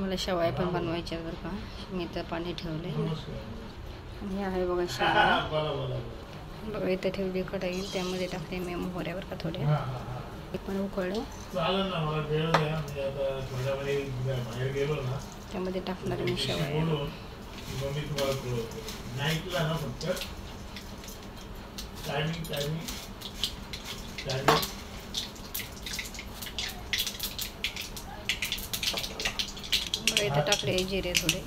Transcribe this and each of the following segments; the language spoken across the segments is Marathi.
मला शेवया पण बनवायच्या बरं का. मी तर पाणी ठेवले आणि आहे बघा शेवया. बघा इथे ठेवली कढई, त्यामध्ये टाकते मी मोहऱ्यावर का थोड्या. ते पण उकळले, त्यामध्ये टाकणार मी शेवया. बघा इथे टाकले जिरे थोडे.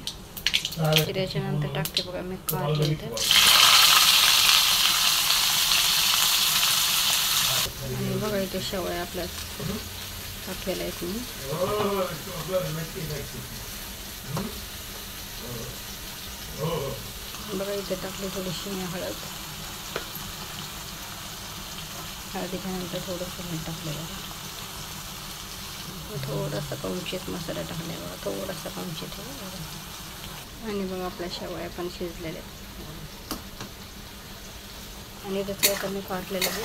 जिऱ्याच्या नंतर टाकते बघा मी कारले इथे. आणि बघा इथे शेवया आपल्या टाकलेल्या आहेत मी. बघा इथे टाकली थोडीशी हळद. हळदीच्या नंतर थोडंसं मीठ टाकलेलं आहे. थोडासा कमचित मसाला टाकला बघा, थोडासा कमचित आहे बघा. आणि बघा आपल्या शेवया पण शिजलेल्या आहेत. आणि त्याचं आता मी काढलेलं आहे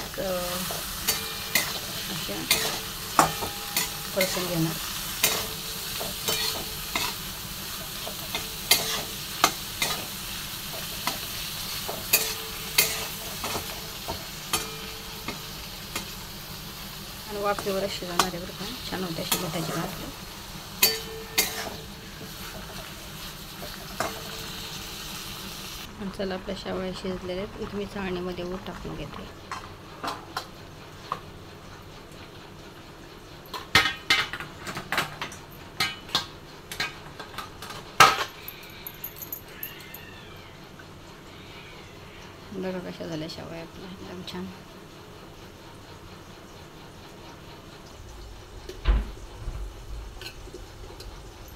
अशा परतून घेणार. आणि वाफेवर शिजवणार आहे बरं का. छान होते अशी मिठाची भाकरी. आणि चला आपल्या शेवया शिजलेल्या आहेत. इथे मी चाळणीमध्ये ऊन टाकून घेते. बघा कशा झाल्या शेवया आपल्या, एकदम छान.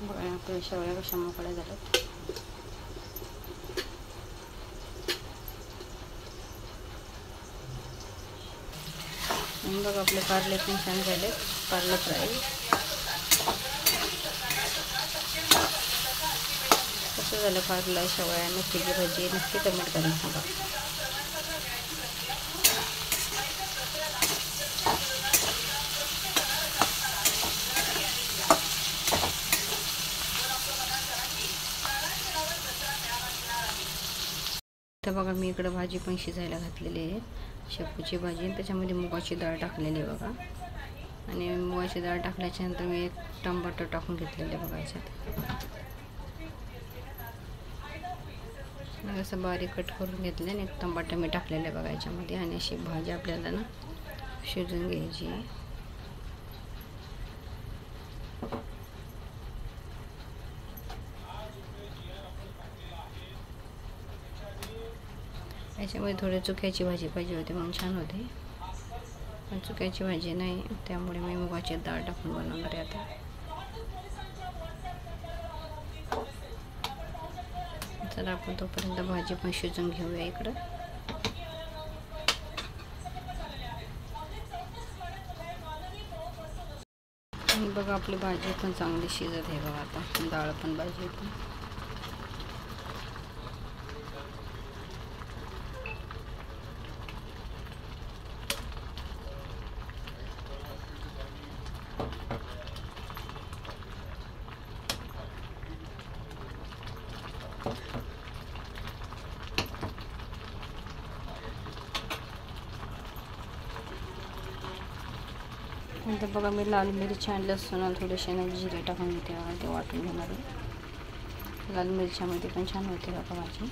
बघा आपल्या शेवया कशा मोकळ्या झाल्यात. आणि बघा आपले कारले पण छान झाले. कारलं फ्राय कसं झालं. कारलं शेवया मेथीची भाजी नक्की कमेंट करून सांगा. तर बघा मी इकडं भाजी पण शिजायला घातलेली आहे. शेपूची भाजी, आणि त्याच्यामध्ये मुगाची डाळ टाकलेली आहे बघा. आणि मुगाची डाळ टाकल्याच्या नंतर मी एक टमाटर टाकून घेतलेले बघा याच्यात. असं बारीक कट करून घेतले आणि टमाटर मी टाकलेले बघा याच्यामध्ये. आणि अशी भाजी आपल्याला ना शिजून घ्यायची आहे. याच्यामध्ये थोडी चुक्याची भाजी पाहिजे होती म्हणून छान होती, पण चुक्याची भाजी नाही, त्यामुळे मी मुगाची डाळ टाकून बनवणार आहे आता. चला आपण तोपर्यंत भाजी पण शिजून घेऊया इकडं. आणि बघा आपली भाजी पण चांगली शिजत आहे बघा. आता डाळ पण भाजी पण नंतर बघा मी लाल मिरची आणि लसूण आणि थोडेसे जिरे टाकून घेते, ते वाटून घेणार आहे. लाल मिरच्यामध्ये पण छान होते बघा भाजी.